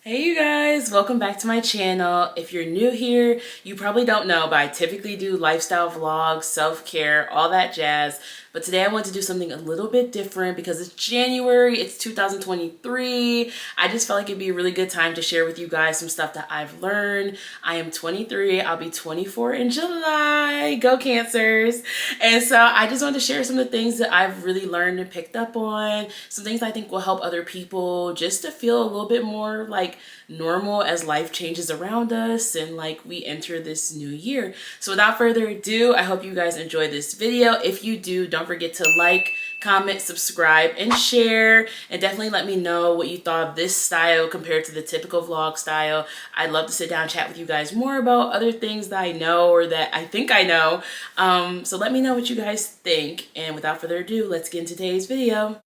Hey you guys, welcome back to my channel. If you're new here, you probably don't know, but I typically do lifestyle vlogs, self-care, all that jazz. But today I want to do something a little bit different because it's January, it's 2023. I just felt like it'd be a really good time to share with you guys some stuff that I've learned. I am 23, I'll be 24 in July. Go Cancers. And so I just wanted to share some of the things that I've really learned and picked up on, some things I think will help other people just to feel a little bit more like normal as life changes around us and like we enter this new year. So without further ado, I hope you guys enjoy this video. If you do, don't forget to like, comment, subscribe, and share, and definitely let me know what you thought of this style compared to the typical vlog style. I'd love to sit down and chat with you guys more about other things that I know or that I think I know. So let me know what you guys think, and without further ado, let's get into today's video.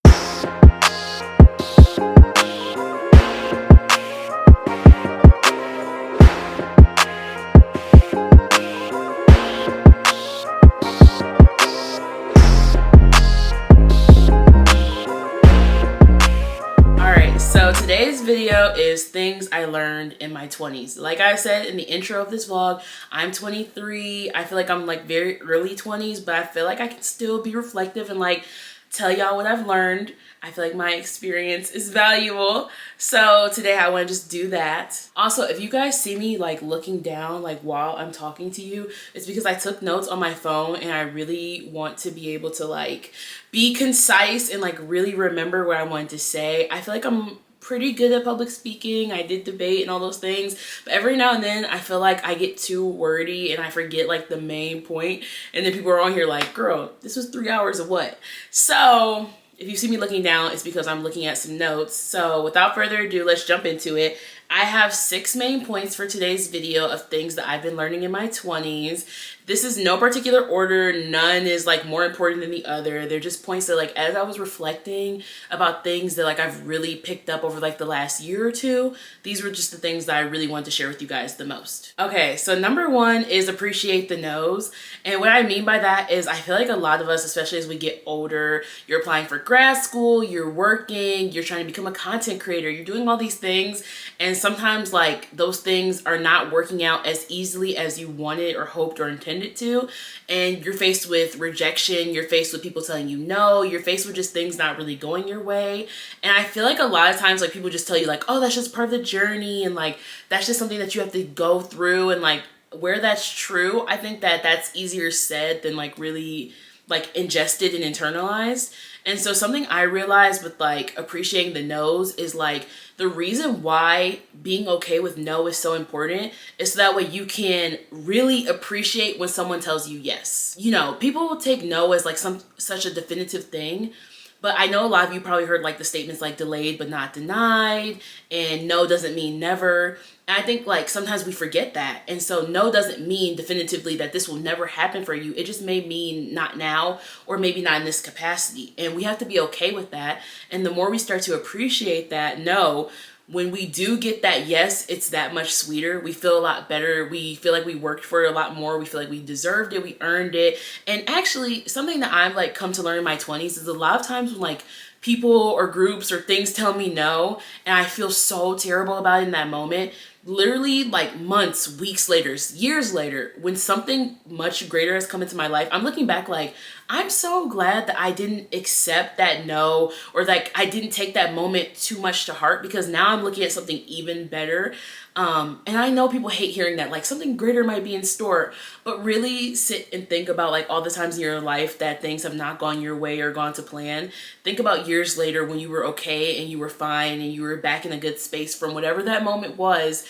So today's video is things I learned in my 20s. Like I said in the intro of this vlog, I'm 23. I feel like I'm like very early 20s, but I feel like I can still be reflective and like tell y'all what I've learned. I feel like my experience is valuable. So today I want to just do that. Also, if you guys see me like looking down like while I'm talking to you, it's because I took notes on my phone and I really want to be able to like be concise and like really remember what I wanted to say. I feel like I'm pretty good at public speaking. I did debate and all those things, but every now and then I feel like I get too wordy and I forget like the main point, and then people are on here like, girl, this was 3 hours of what? So if you see me looking down, it's because I'm looking at some notes. So without further ado, let's jump into it. I have 6 main points for today's video of things that I've been learning in my 20s. This is no particular order. None is like more important than the other. They're just points that like as I was reflecting about things that like I've really picked up over like the last year or two, these were just the things that I really wanted to share with you guys the most. Okay, so number 1 is appreciate the no's. And what I mean by that is I feel like a lot of us, especially as we get older, you're applying for grad school, you're working, you're trying to become a content creator, you're doing all these things, and sometimes like those things are not working out as easily as you wanted or hoped or intended to, and you're faced with rejection, you're faced with people telling you no, you're faced with just things not really going your way. And I feel like a lot of times like people just tell you like, oh, that's just part of the journey, and like that's just something that you have to go through. And like where that's true, I think that that's easier said than like really like ingested and internalized. And so something I realized with like appreciating the no's is like the reason why being okay with no is so important is so that way you can really appreciate when someone tells you yes. You know, people will take no as like such a definitive thing, but I know a lot of you probably heard like the statements like delayed but not denied, and no doesn't mean never. And I think like sometimes we forget that. And so no doesn't mean definitively that this will never happen for you. It just may mean not now, or maybe not in this capacity. And we have to be okay with that. And the more we start to appreciate that no, when we do get that yes, it's that much sweeter. We feel a lot better. We feel like we worked for it a lot more. We feel like we deserved it. We earned it. And actually something that I've like come to learn in my 20s is a lot of times when like people or groups or things tell me no, and I feel so terrible about it in that moment, literally like months, weeks later, years later, when something much greater has come into my life, I'm looking back like, I'm so glad that I didn't accept that no, or like I didn't take that moment too much to heart, because now I'm looking at something even better. And I know people hate hearing that, like something greater might be in store, but really sit and think about like all the times in your life that things have not gone your way or gone to plan. Think about years later when you were okay and you were fine and you were back in a good space from whatever that moment was.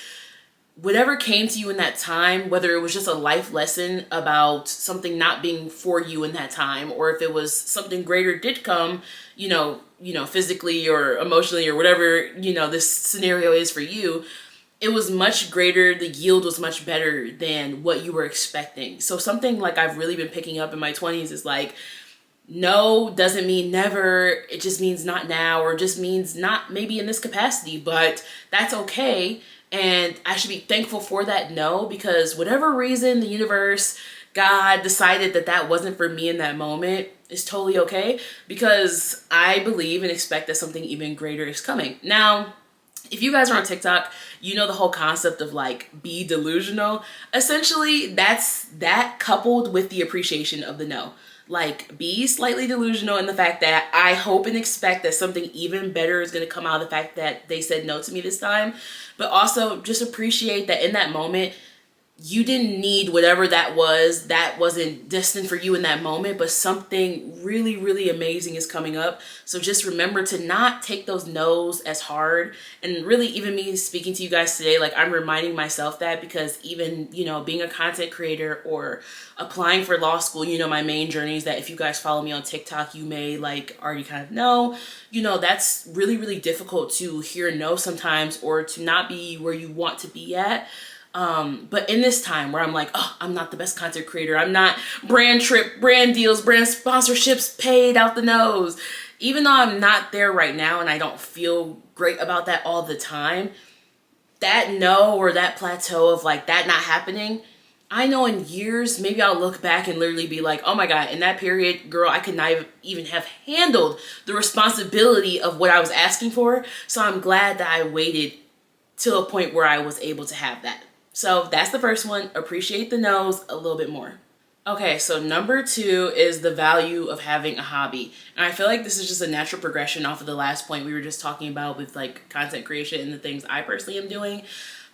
Whatever came to you in that time, whether it was just a life lesson about something not being for you in that time, or if it was something greater did come, you know, physically or emotionally or whatever, this scenario is for you, it was much greater. The yield was much better than what you were expecting. So something like I've really been picking up in my 20s is like, no doesn't mean never. It just means not now, or just means not maybe in this capacity, but that's okay. And I should be thankful for that no, because whatever reason the universe, God decided that that wasn't for me in that moment is totally okay, because I believe and expect that something even greater is coming. Now, If you guys are on TikTok, you know the whole concept of like be delusional. Essentially, that's that coupled with the appreciation of the no. Like, be slightly delusional in the fact that I hope and expect that something even better is going to come out of the fact that they said no to me this time. But also just appreciate that in that moment, you didn't need whatever that was, that wasn't destined for you in that moment, but something really, really amazing is coming up. So just remember to not take those no's as hard. And really, even me speaking to you guys today, like, I'm reminding myself that, because even, you know, being a content creator or applying for law school, you know, my main journeys that if you guys follow me on TikTok, you may like already kind of know, you know, that's really, really difficult to hear no sometimes, or to not be where you want to be at. But in this time where I'm like, oh, I'm not the best content creator, I'm not brand deals, brand sponsorships paid out the nose, even though I'm not there right now and I don't feel great about that all the time, that no, or that plateau of like that not happening, I know in years, maybe I'll look back and literally be like, oh my God, in that period, girl, I could not even have handled the responsibility of what I was asking for. So I'm glad that I waited to a point where I was able to have that. So that's the first one. Appreciate the no's a little bit more. Okay, so number 2 is the value of having a hobby. And I feel like this is just a natural progression off of the last point we were just talking about with like content creation and the things I personally am doing.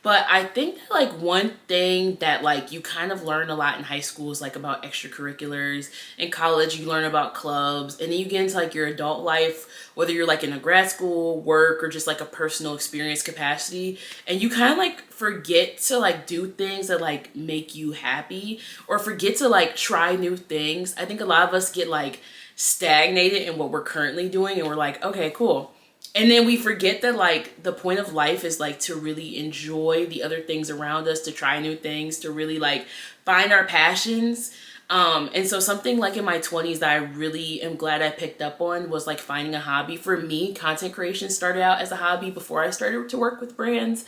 But I think that like one thing that like you kind of learn a lot in high school is like about extracurriculars. In college, you learn about clubs, and then you get into like your adult life, whether you're like in a grad school, work, or just like a personal experience capacity. And you kind of like forget to like do things that like make you happy, or forget to like try new things. I think a lot of us get like stagnated in what we're currently doing, and we're like, okay, cool. And then we forget that like the point of life is like to really enjoy the other things around us, to try new things, to really like find our passions. And so something like in my 20s that I really am glad I picked up on was like finding a hobby. For me, content creation started out as a hobby before I started to work with brands,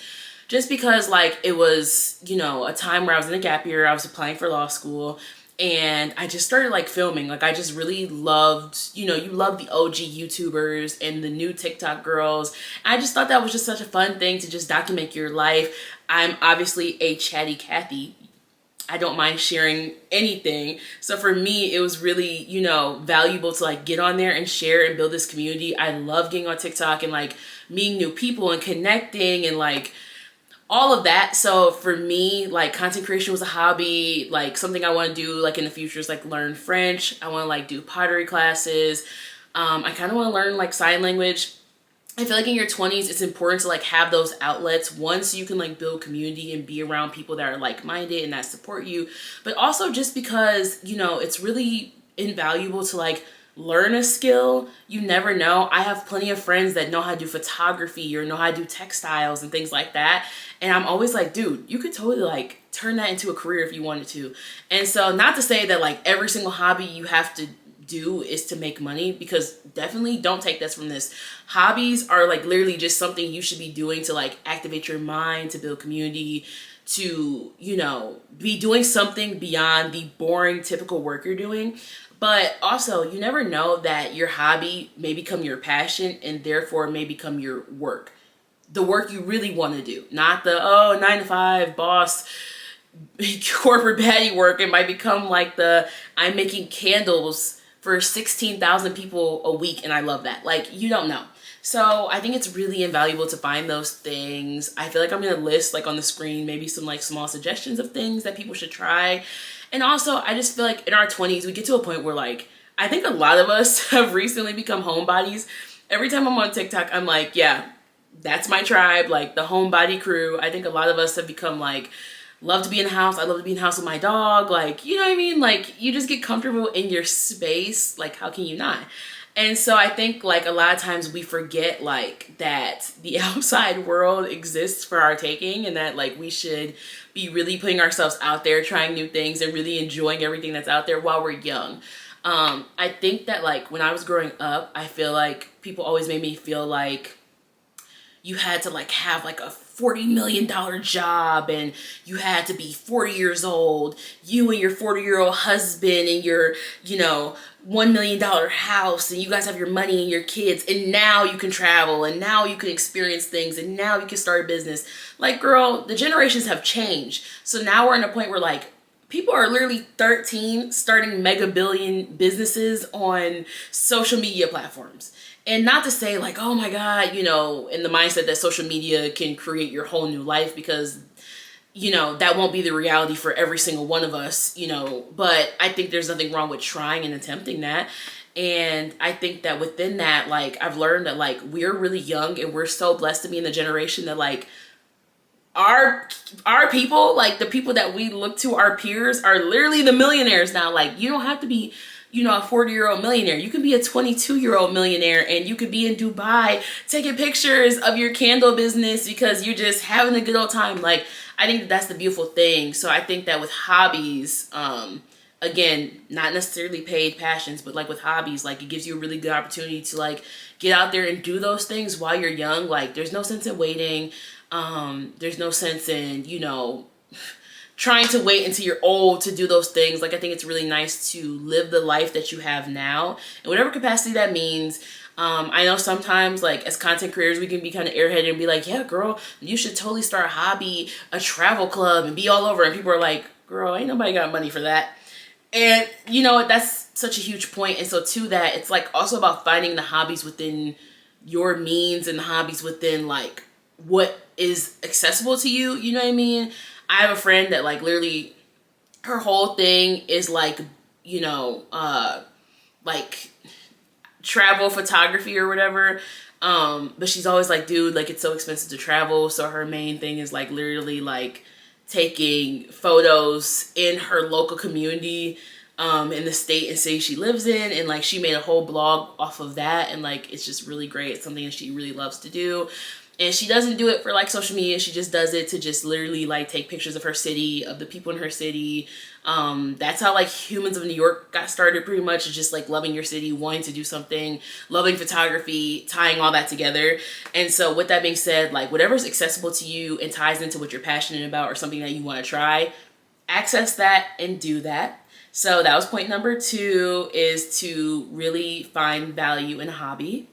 just because like it was, you know, a time where I was in a gap year, I was applying for law school, and I just started like filming. Like, I just really loved, you know, you love the OG YouTubers and the new TikTok girls. I just thought that was just such a fun thing to just document your life. I'm obviously a chatty Cathy. I don't mind sharing anything. So for me, it was really, you know, valuable to like get on there and share and build this community. I love getting on TikTok and like meeting new people and connecting and like all of that. So for me, like, content creation was a hobby. Like, something I want to do like in the future is like learn French. I want to like do pottery classes. I kind of want to learn like sign language. I feel like in your 20s, it's important to like have those outlets. One, so you can like build community and be around people that are like-minded and that support you. But also just because, you know, it's really invaluable to like learn a skill. You never know. I have plenty of friends that know how to do photography or know how to do textiles and things like that. And I'm always like, dude, you could totally like turn that into a career if you wanted to. And so, not to say that like every single hobby you have to do is to make money, because definitely don't take this from this. Hobbies are like literally just something you should be doing to like activate your mind, to build community, to, you know, be doing something beyond the boring typical work you're doing. But also, you never know that your hobby may become your passion, and therefore may become your work. The work you really want to do, not the, oh, 9 to 5 boss corporate baddie work. It might become like the, I'm making candles for 16,000 people a week and I love that. Like, you don't know. So I think it's really invaluable to find those things. I feel like I'm going to list like on the screen maybe some like small suggestions of things that people should try. And also, I just feel like in our 20s, we get to a point where like, I think a lot of us have recently become homebodies. Every time I'm on TikTok, I'm like, yeah, that's my tribe, like the homebody crew. I think a lot of us have become like, love to be in the house. I love to be in the house with my dog. Like, you know what I mean? Like, you just get comfortable in your space. Like, how can you not? And so I think like a lot of times we forget like that the outside world exists for our taking, and that like we should be really putting ourselves out there, trying new things and really enjoying everything that's out there while we're young. I think that like when I was growing up, I feel like people always made me feel like, you had to like have like a $40 million job, and you had to be 40 years old, you and your 40-year-old husband and your, you know, $1 million house, and you guys have your money and your kids, and now you can travel, and now you can experience things, and now you can start a business. Like, girl, the generations have changed. So now we're in a point where like people are literally 13 starting mega billion businesses on social media platforms. And not to say like, oh my God, you know, in the mindset that social media can create your whole new life, because, you know, that won't be the reality for every single one of us, you know, but I think there's nothing wrong with trying and attempting that. And I think that within that, like, I've learned that like we're really young and we're so blessed to be in the generation that like our people, like the people that we look to, our peers, are literally the millionaires now. Like, you don't have to be, you know, a 40-year-old millionaire. You can be a 22-year-old millionaire, and you could be in Dubai taking pictures of your candle business because you're just having a good old time. Like, I think that's the beautiful thing. So I think that with hobbies, again, not necessarily paid passions, but like with hobbies, like it gives you a really good opportunity to like get out there and do those things while you're young. Like, there's no sense in waiting. There's no sense in, you know, trying to wait until you're old to do those things. Like, I think it's really nice to live the life that you have now in whatever capacity that means. I know sometimes like as content creators, we can be kind of airheaded and be like, yeah, girl, you should totally start a hobby, a travel club, and be all over. And people are like, girl, ain't nobody got money for that. And you know, that's such a huge point. And so to that, it's like also about finding the hobbies within your means and the hobbies within like what is accessible to you. You know what I mean? I have a friend that like literally her whole thing is like, you know, like travel photography or whatever. But she's always like, dude, like it's so expensive to travel. So her main thing is like literally like taking photos in her local community, in the state and city she lives in. And like, she made a whole blog off of that. And like, it's just really great. It's something that she really loves to do. And she doesn't do it for like social media. She just does it to just literally like take pictures of her city, of the people in her city. That's how like Humans of New York got started, pretty much. It's just like loving your city, wanting to do something, loving photography, tying all that together. And so with that being said, like whatever's accessible to you and ties into what you're passionate about or something that you want to try, access that and do that. So that was point number 2, is to really find value in a hobby.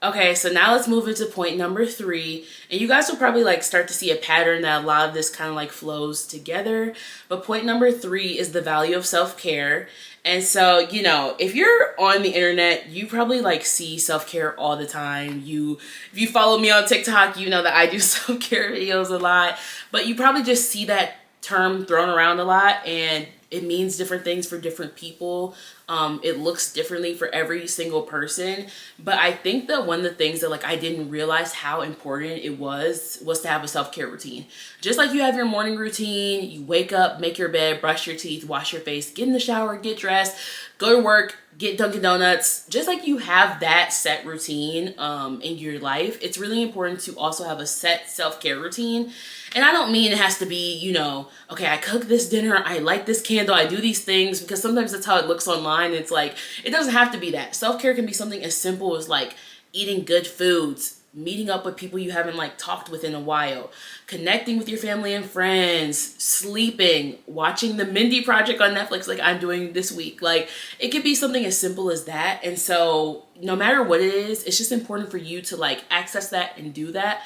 Okay, so now let's move into point number 3. And you guys will probably like start to see a pattern that a lot of this kind of like flows together. But point number 3 is the value of self-care. And so, you know, if you're on the internet, you probably like see self-care all the time. If you follow me on TikTok, you know that I do self-care videos a lot. But you probably just see that term thrown around a lot, and it means different things for different people. It looks differently for every single person. But I think that one of the things that like I didn't realize how important it was to have a self-care routine. Just like you have your morning routine, you wake up, make your bed, brush your teeth, wash your face, get in the shower, get dressed, go to work, get Dunkin' Donuts. Just like you have that set routine in your life, it's really important to also have a set self-care routine. And I don't mean it has to be, you know, okay, I cook this dinner, I light this candle, I do these things, because sometimes that's how it looks online. It's like, it doesn't have to be that. Self-care can be something as simple as like eating good foods, meeting up with people you haven't like talked with in a while, connecting with your family and friends, sleeping, watching the Mindy Project on Netflix like I'm doing this week. Like, it could be something as simple as that. And so no matter what it is, it's just important for you to like access that and do that.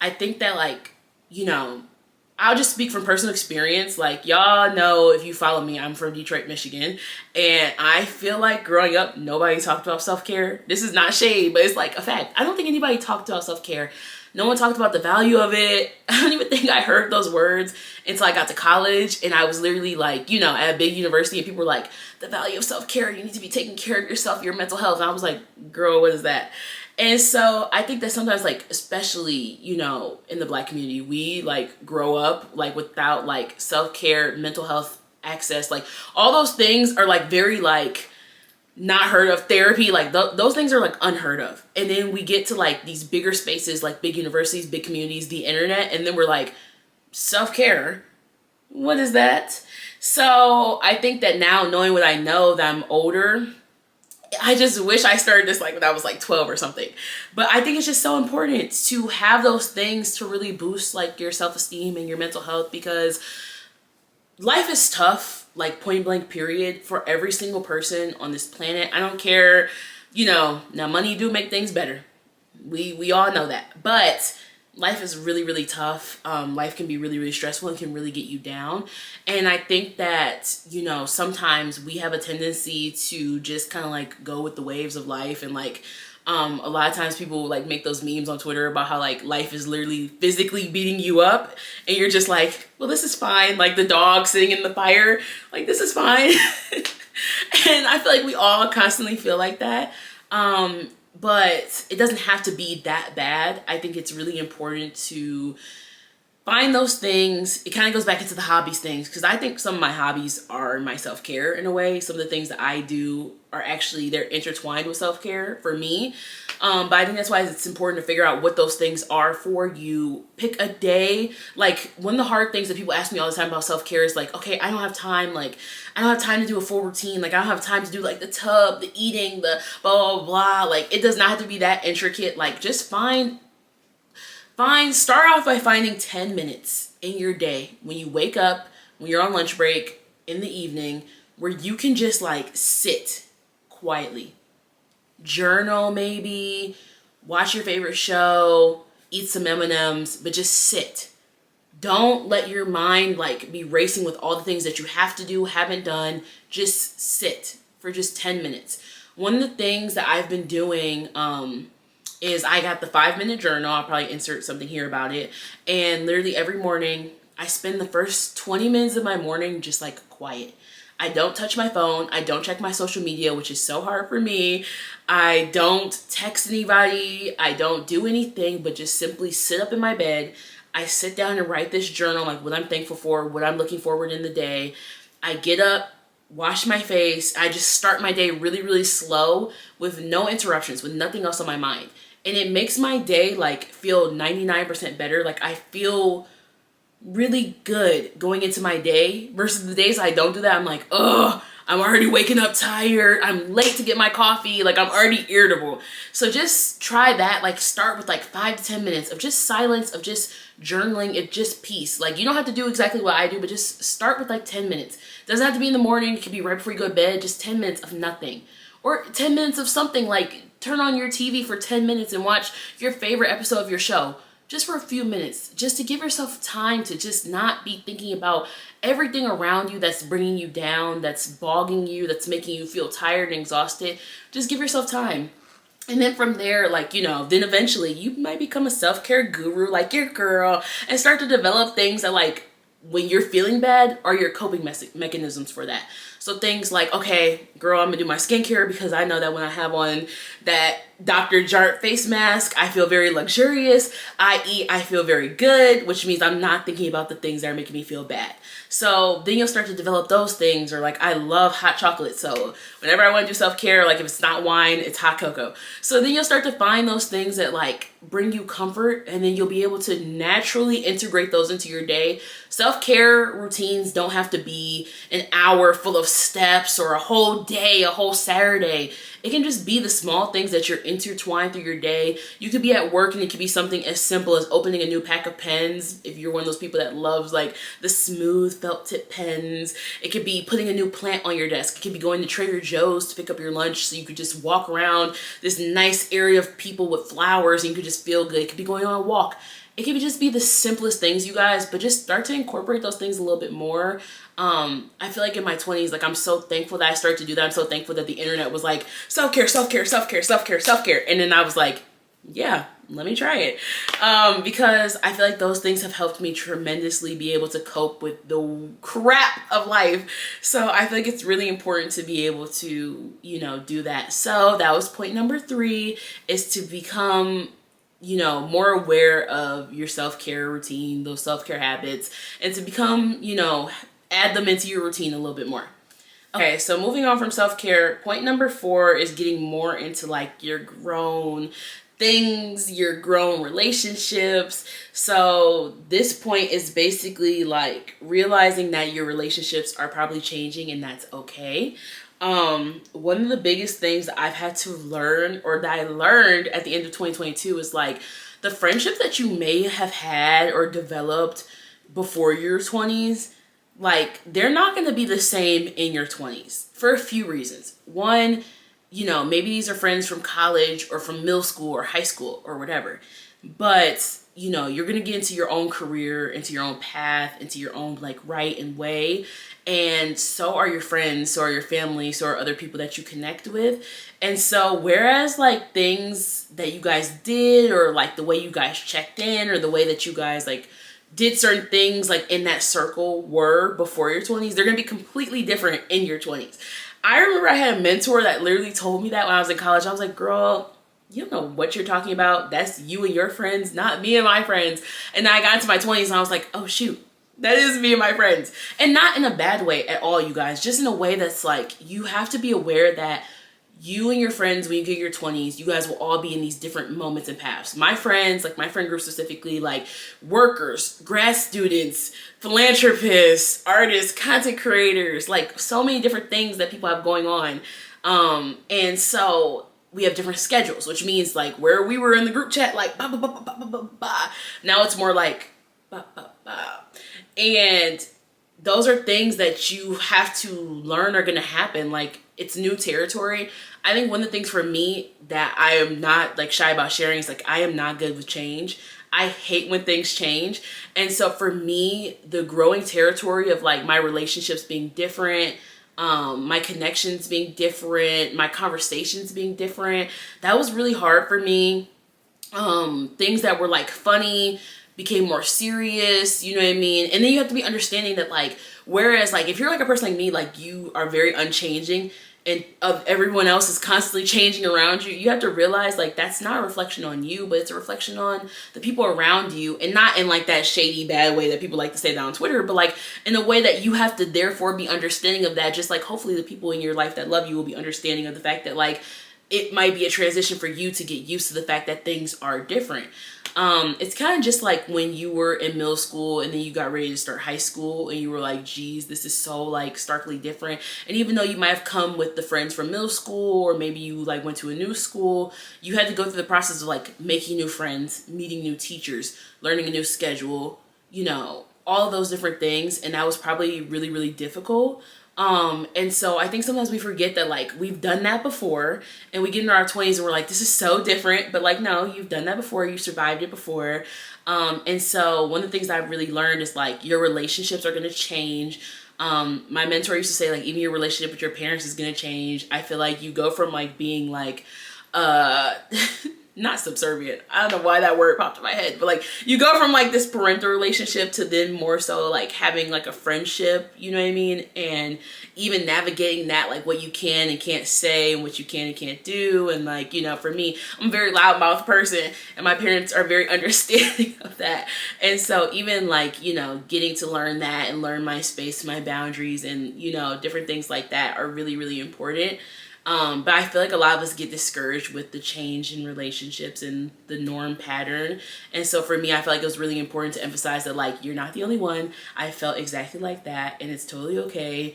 I think that like, you know, I'll just speak from personal experience. Like, y'all know, if you follow me, I'm from Detroit, Michigan. And I feel like growing up, nobody talked about self-care. This is not shade, but it's like a fact. I don't think anybody talked about self-care. No one talked about the value of it. I don't even think I heard those words until I got to college. And I was literally like, you know, at a big university, and people were like, the value of self-care, you need to be taking care of yourself, your mental health. And I was like, girl, what is that? And so I think that sometimes, like, especially, you know, in the Black community, we like grow up like without like self-care, mental health access. Like, all those things are like very like not heard of. Therapy, like those things are like unheard of. And then we get to like these bigger spaces, like big universities, big communities, the internet, and then we're like, self-care, what is that? So I think that now, knowing what I know, that I'm older, I just wish I started this like when I was like 12 or something. But I think it's just so important to have those things to really boost like your self-esteem and your mental health, because life is tough, like point blank period, for every single person on this planet. I don't care, you know, now money do make things better. We all know that. But life is really, really tough. Life can be really, really stressful and can really get you down. And I think that, you know, sometimes we have a tendency to just kind of like go with the waves of life. And like, a lot of times people like make those memes on Twitter about how like life is literally physically beating you up. And you're just like, well, this is fine. Like the dog sitting in the fire, like this is fine. And I feel like we all constantly feel like that. But it doesn't have to be that bad. I think it's really important to find those things. It kind of goes back into the hobbies things, because I think some of my hobbies are my self-care in a way. Some of the things that I do are actually, they're intertwined with self-care for me. But I think that's why it's important to figure out what those things are for you. Pick a day. Like one of the hard things that people ask me all the time about self-care is like, okay, I don't have time. Like I don't have time to do a full routine. Like I don't have time to do like the tub, the eating, the blah, blah, blah. Like it does not have to be that intricate. Like just start off by finding 10 minutes in your day when you wake up, when you're on lunch break, in the evening, where you can just like sit quietly. Journal maybe, watch your favorite show, eat some M&Ms, but just sit. Don't let your mind like be racing with all the things that you have to do, haven't done. Just sit for just 10 minutes. One of the things that I've been doing, is I got the 5-minute journal. I'll probably insert something here about it. And literally every morning, I spend the first 20 minutes of my morning just like quiet. I don't touch my phone. I don't check my social media, which is so hard for me. I don't text anybody. I don't do anything but just simply sit up in my bed. I sit down and write this journal, like what I'm thankful for, what I'm looking forward in the day. I get up, wash my face. I just start my day really, really slow with no interruptions, with nothing else on my mind. And it makes my day like feel 99% better. Like I feel really good going into my day, versus the days I don't do that. I'm like, ugh, I'm already waking up tired. I'm late to get my coffee. Like I'm already irritable. So just try that. Like start with like 5 to 10 minutes of just silence, of just journaling, of just peace. Like you don't have to do exactly what I do, but just start with like 10 minutes. Doesn't have to be in the morning. It could be right before you go to bed. Just 10 minutes of nothing. Or 10 minutes of something, like turn on your TV for 10 minutes and watch your favorite episode of your show. Just for a few minutes, just to give yourself time to just not be thinking about everything around you that's bringing you down, that's bogging you, that's making you feel tired and exhausted. Just give yourself time. And then from there, like, you know, then eventually you might become a self-care guru like your girl and start to develop things that like when you're feeling bad are your coping mechanisms for that. So things like, okay, girl, I'm gonna do my skincare because I know that when I have on that Dr. Jart face mask, I feel very luxurious, i.e. I feel very good, which means I'm not thinking about the things that are making me feel bad. So then you'll start to develop those things. Or like, I love hot chocolate. So whenever I want to do self-care, like if it's not wine, it's hot cocoa. So then you'll start to find those things that like bring you comfort, and then you'll be able to naturally integrate those into your day. Self-care routines don't have to be an hour full of steps or a whole day, a whole Saturday. It can just be the small things that you're intertwined through your day. You could be at work and it could be something as simple as opening a new pack of pens. If you're one of those people that loves like the smooth felt tip pens. It could be putting a new plant on your desk. It could be going to Trader Joe's to pick up your lunch so you could just walk around this nice area of people with flowers and you could just feel good. It could be going on a walk. It could just be the simplest things, you guys, but just start to incorporate those things a little bit more. I feel like in my 20s, like I'm so thankful that I started to do that. I'm so thankful that the internet was like, self-care, self-care, self-care, self-care, self-care. And then I was like, yeah, let me try it. Because I feel like those things have helped me tremendously be able to cope with the crap of life. So I feel like it's really important to be able to, you know, do that. So that was point number 3, is to become, you know, more aware of your self-care routine, those self-care habits, and to become, you know, add them into your routine a little bit more. Okay, so moving on from self-care, point number 4 is getting more into like your grown things, your grown relationships. So this point is basically like realizing that your relationships are probably changing and that's okay. One of the biggest things that I've had to learn, or that I learned at the end of 2022, is like the friendships that you may have had or developed before your 20s, like they're not going to be the same in your 20s for a few reasons. One, you know, maybe these are friends from college or from middle school or high school or whatever. But, you know, you're going to get into your own career, into your own path, into your own like right and way. And so are your friends, so are your family, so are other people that you connect with. And so whereas like things that you guys did, or like the way you guys checked in, or the way that you guys like did certain things like in that circle were before your 20s, they're going to be completely different in your 20s. I remember I had a mentor that literally told me that when I was in college. I was like, girl, you don't know what you're talking about. That's you and your friends, not me and my friends. And then I got into my 20s and I was like, oh shoot, that is me and my friends. And not in a bad way at all, you guys. Just in a way that's like, you have to be aware that you and your friends, when you get your 20s, you guys will all be in these different moments and paths. My friends, like my friend group specifically, like workers, grad students, philanthropists, artists, content creators, like so many different things that people have going on. And so we have different schedules, which means like where we were in the group chat, like, ba, ba, ba, ba, ba, ba, ba, now it's more like, ba, ba, ba. And those are things that you have to learn are going to happen. Like, it's new territory. I think one of the things for me that I am not like shy about sharing is like, I am not good with change. I hate when things change. And so for me, the growing territory of like my relationships being different, my connections being different, my conversations being different, that was really hard for me. Things that were like funny became more serious, you know what I mean? And then you have to be understanding that like, whereas like if you're like a person like me, like you are very unchanging and of everyone else is constantly changing around you, you have to realize like that's not a reflection on you, but it's a reflection on the people around you. And not in like that shady bad way that people like to say that on Twitter, but like in a way that you have to therefore be understanding of that. Just like hopefully the people in your life that love you will be understanding of the fact that like it might be a transition for you to get used to the fact that things are different. It's kind of just like when you were in middle school and then you got ready to start high school and you were like, geez, this is so like starkly different. And even though you might have come with the friends from middle school, or maybe you like went to a new school, you had to go through the process of like making new friends, meeting new teachers, learning a new schedule, you know, all of those different things. And that was probably really, really difficult. And so I think sometimes we forget that like we've done that before, and we get into our 20s and we're like, this is so different, but like, no, you've done that before, you survived it before. And so one of the things I've really learned is like your relationships are going to change. My mentor used to say like even your relationship with your parents is going to change. I feel like you go from like being like, not subservient. I don't know why that word popped in my head, but like you go from like this parental relationship to then more so like having like a friendship, you know what I mean? And even navigating that, like what you can and can't say and what you can and can't do. And like, you know, for me, I'm a very loudmouth person and my parents are very understanding of that. And so even like, you know, getting to learn that and learn my space, my boundaries, and, you know, different things like that are really, really important. But I feel like a lot of us get discouraged with the change in relationships and the norm pattern. And so for me, I feel like it was really important to emphasize that like, you're not the only one. I felt exactly like that, and it's totally okay.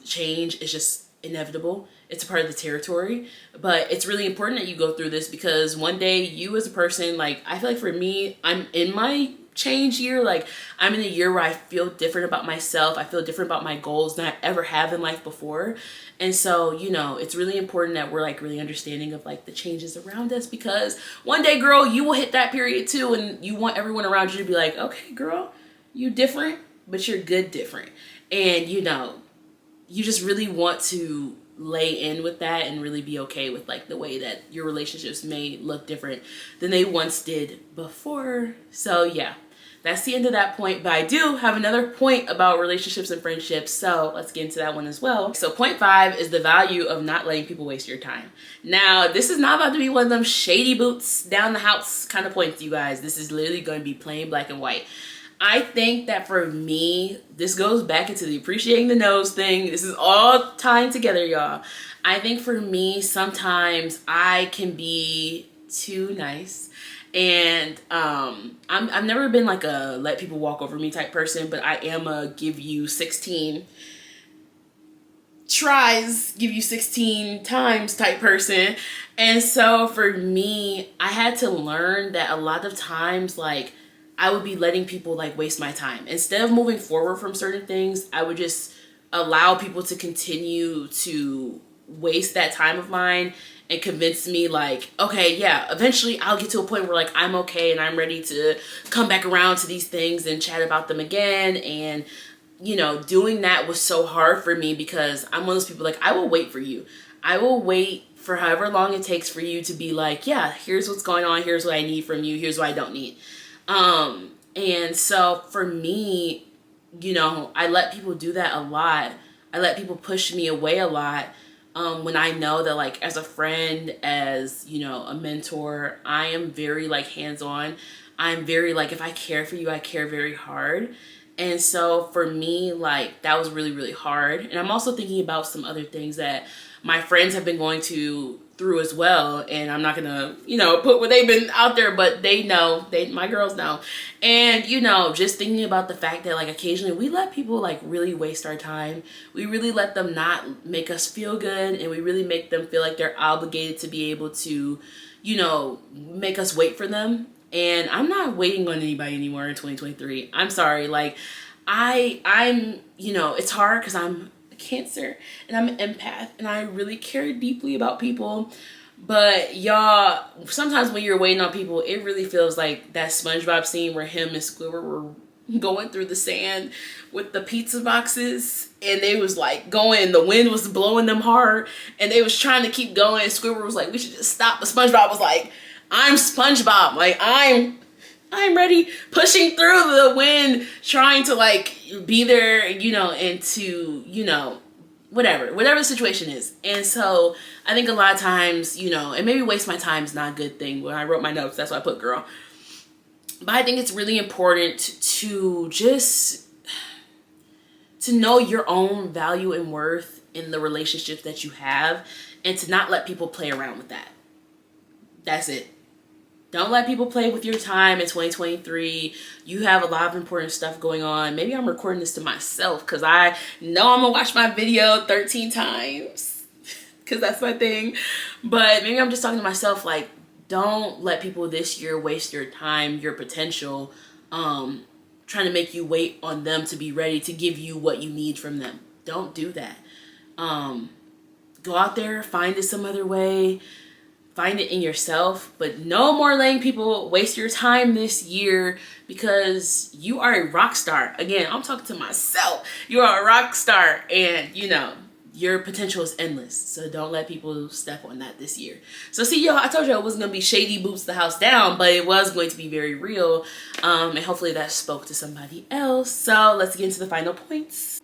Change is just inevitable. It's a part of the territory, but it's really important that you go through this, because one day you as a person, like I feel like for me, I'm in my change year. Like I'm in a year where I feel different about myself. I feel different about my goals than I ever have in life before. And so, you know, it's really important that we're like really understanding of like the changes around us, because one day, girl, you will hit that period too, and you want everyone around you to be like, okay, girl, you different, but you're good different. And you know, you just really want to lay in with that and really be okay with like the way that your relationships may look different than they once did before. So yeah, that's the end of that point, but I do have another point about relationships and friendships, so let's get into that one as well. So point 5 is the value of not letting people waste your time. Now, this is not about to be one of them shady boots down the house kind of points, you guys. This is literally going to be plain black and white. I think that for me, this goes back into the appreciating the nose thing. This is all tying together, y'all. I think for me, sometimes I can be too nice. And I've never been like a let people walk over me type person, but I am a give you 16 tries give you 16 times type person. And so for me, I had to learn that a lot of times, like, I would be letting people like waste my time. Instead of moving forward from certain things, I would just allow people to continue to waste that time of mine and convince me like, okay, yeah, eventually I'll get to a point where like I'm okay and I'm ready to come back around to these things and chat about them again. And you know, doing that was so hard for me because I'm one of those people like, I will wait for you. I will wait for however long it takes for you to be like, yeah, here's what's going on. Here's what I need from you. Here's what I don't need. And so for me, you know, I let people do that a lot. I let people push me away a lot. When I know that like as a friend, as, you know, a mentor, I am very like hands-on. I'm very like, if I care for you, I care very hard. And so for me, like that was really, really hard. And I'm also thinking about some other things that my friends have been going through as well. And I'm not gonna, you know, put what they've been out there, but they know, my girls know. And, you know, just thinking about the fact that like occasionally we let people like really waste our time. We really let them not make us feel good. And we really make them feel like they're obligated to be able to, you know, make us wait for them. And I'm not waiting on anybody anymore in 2023. I'm sorry. Like I'm, you know, it's hard because I'm a Cancer and I'm an empath and I really care deeply about people. But y'all, sometimes when you're waiting on people, it really feels like that SpongeBob scene where him and Squidward were going through the sand with the pizza boxes and they was like going, the wind was blowing them hard and they was trying to keep going. Squidward was like, we should just stop. But SpongeBob was like, I'm SpongeBob. Like I'm ready, pushing through the wind, trying to like be there, you know, and to, you know, whatever the situation is. And so I think a lot of times, you know, and maybe waste my time is not a good thing. When I wrote my notes, that's why I put girl. But I think it's really important to just to know your own value and worth in the relationships that you have and to not let people play around with that. That's it. Don't let people play with your time in 2023. You have a lot of important stuff going on. Maybe I'm recording this to myself because I know I'm gonna watch my video 13 times because that's my thing. But maybe I'm just talking to myself like, don't let people this year waste your time, your potential, trying to make you wait on them to be ready to give you what you need from them. Don't do that. Go out there, find it some other way. Find it in yourself, but no more letting people waste your time this year because you are a rock star. Again, I'm talking to myself. You are a rock star and, you know, your potential is endless. So don't let people step on that this year. So see, y'all, I told you it wasn't going to be shady boots the house down, but it was going to be very real. And hopefully that spoke to somebody else. So let's get into the final points.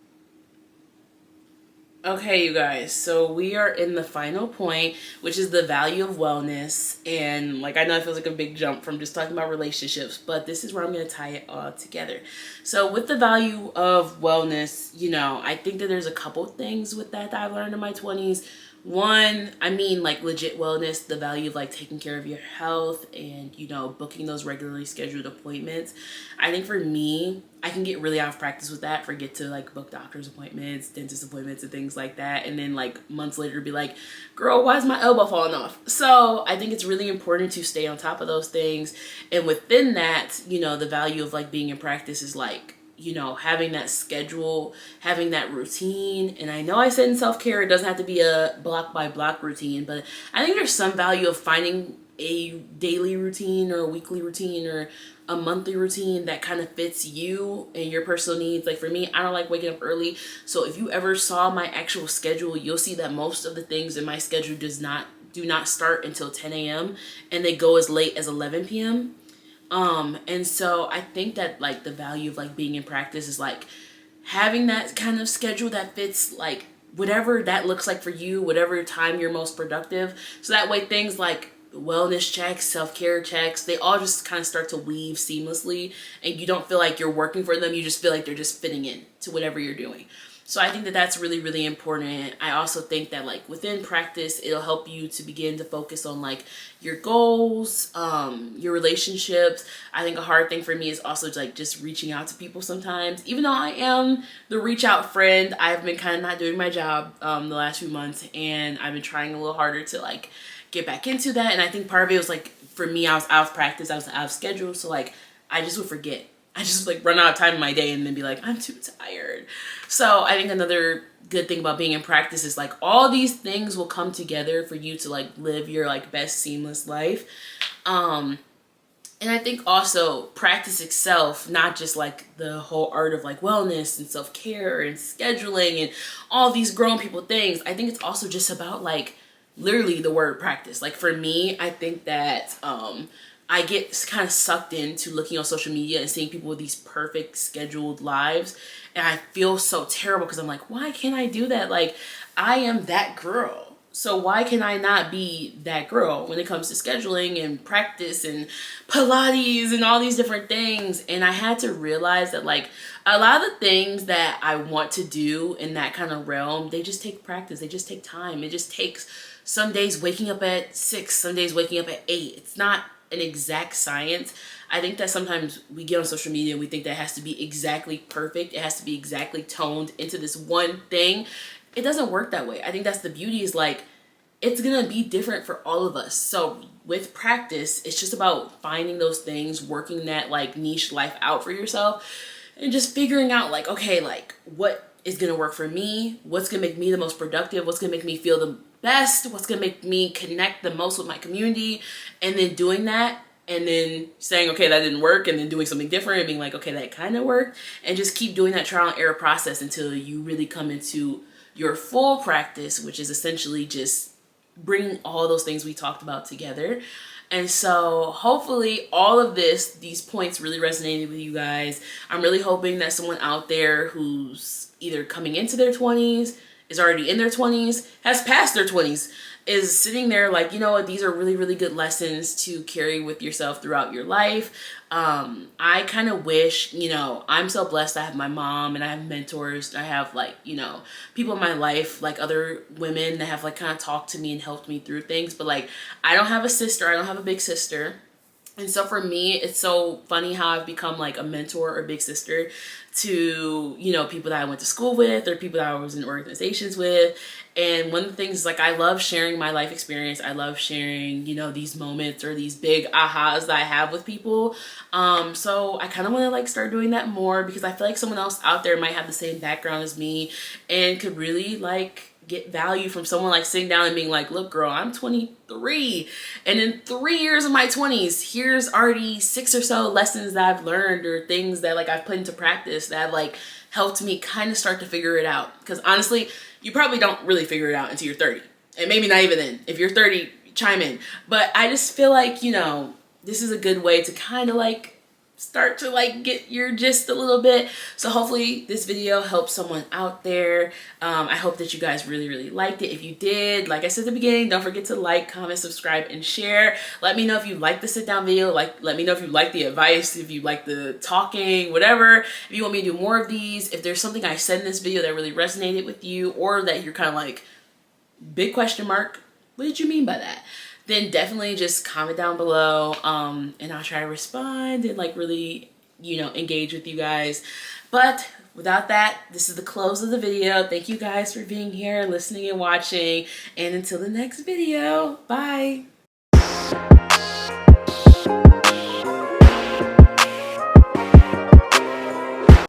Okay, you guys, so we are in the final point, which is the value of wellness. And like, I know it feels like a big jump from just talking about relationships, but this is where I'm going to tie it all together. So with the value of wellness, you know, I think that there's a couple things with that I've learned in my 20s. One, I mean like legit wellness, the value of like taking care of your health and, you know, booking those regularly scheduled appointments. I think for me, I can get really out of practice with that, forget to like book doctor's appointments, dentist appointments and things like that. And then like months later be like, girl, why is my elbow falling off? So I think it's really important to stay on top of those things. And within that, you know, the value of like being in practice is like, you know, having that schedule, having that routine. And I know I said in self-care, it doesn't have to be a block by block routine, but I think there's some value of finding a daily routine or a weekly routine or a monthly routine that kind of fits you and your personal needs. Like for me, I don't like waking up early. So if you ever saw my actual schedule, you'll see that most of the things in my schedule do not start until 10 a.m. and they go as late as 11 p.m. And so I think that like the value of like being in practice is like having that kind of schedule that fits like whatever that looks like for you, whatever time you're most productive. So that way things like wellness checks, self-care checks, they all just kind of start to weave seamlessly and you don't feel like you're working for them. You just feel like they're just fitting in to whatever you're doing. So I think that that's really, really important. I also think that like within practice, it'll help you to begin to focus on like your goals, your relationships. I think a hard thing for me is also like just reaching out to people sometimes. Even though I am the reach out friend, I've been kind of not doing my job the last few months, and I've been trying a little harder to like get back into that. And I think part of it was like, for me, I was out of practice, I was out of schedule, so like I just would forget. I just like run out of time in my day and then be like, I'm too tired. So I think another good thing about being in practice is like all these things will come together for you to like live your like best seamless life. And I think also practice itself, not just like the whole art of like wellness and self-care and scheduling and all these grown people things. I think it's also just about like literally the word practice. Like for me, I think that I get kind of sucked into looking on social media and seeing people with these perfect scheduled lives. And I feel so terrible because I'm like, why can't I do that? Like, I am that girl. So why can I not be that girl when it comes to scheduling and practice and Pilates and all these different things? And I had to realize that like a lot of the things that I want to do in that kind of realm, they just take practice. They just take time. It just takes some days waking up at 6, some days waking up at 8. It's not an exact science. I think that sometimes we get on social media and we think that it has to be exactly perfect. It has to be exactly toned into this one thing. It doesn't work that way. I think that's the beauty, is like it's gonna be different for all of us. So with practice, it's just about finding those things, working that like niche life out for yourself, and just figuring out like, okay, like what is gonna work for me, what's gonna make me the most productive, what's gonna make me feel the best, what's gonna make me connect the most with my community, and then doing that, and then saying, okay, that didn't work, and then doing something different and being like, okay, that kind of worked, and just keep doing that trial and error process until you really come into your full practice, which is essentially just bringing all those things we talked about together. And so hopefully all of these points really resonated with you guys. I'm really hoping that someone out there who's either coming into their 20s, is already in their 20s, has passed their 20s, is sitting there like, you know what, these are really, really good lessons to carry with yourself throughout your life. I kind of wish, you know, I'm so blessed. I have my mom and I have mentors. I have like, you know, people in my life, like other women that have like kind of talked to me and helped me through things. But like, I don't have a sister. I don't have a big sister. And so for me, it's so funny how I've become like a mentor or big sister to, you know, people that I went to school with or people that I was in organizations with. And one of the things is like, I love sharing my life experience. I love sharing, you know, these moments or these big ahas that I have with people. So I kind of want to like start doing that more, because I feel like someone else out there might have the same background as me and could really like get value from someone like sitting down and being like, look girl, I'm 23 and in 3 years of my 20s, here's already 6 or so lessons that I've learned or things that like I've put into practice that have like helped me kind of start to figure it out. Because honestly, you probably don't really figure it out until you're 30, and maybe not even then. If you're 30, chime in. But I just feel like, you know, this is a good way to kind of like start to like get your gist a little bit. So hopefully this video helps someone out there. I hope that you guys really, really liked it. If you did, like I said at the beginning, don't forget to like, comment, subscribe, and share. Let me know if you like the sit down video. Like, let me know if you like the advice, if you like the talking, whatever. If you want me to do more of these, if there's something I said in this video that really resonated with you, or that you're kind of like, big question mark, what did you mean by that? Then definitely just comment down below, and I'll try to respond and like really, you know, engage with you guys. But without that, this is the close of the video. Thank you guys for being here, listening and watching, and until the next video, bye.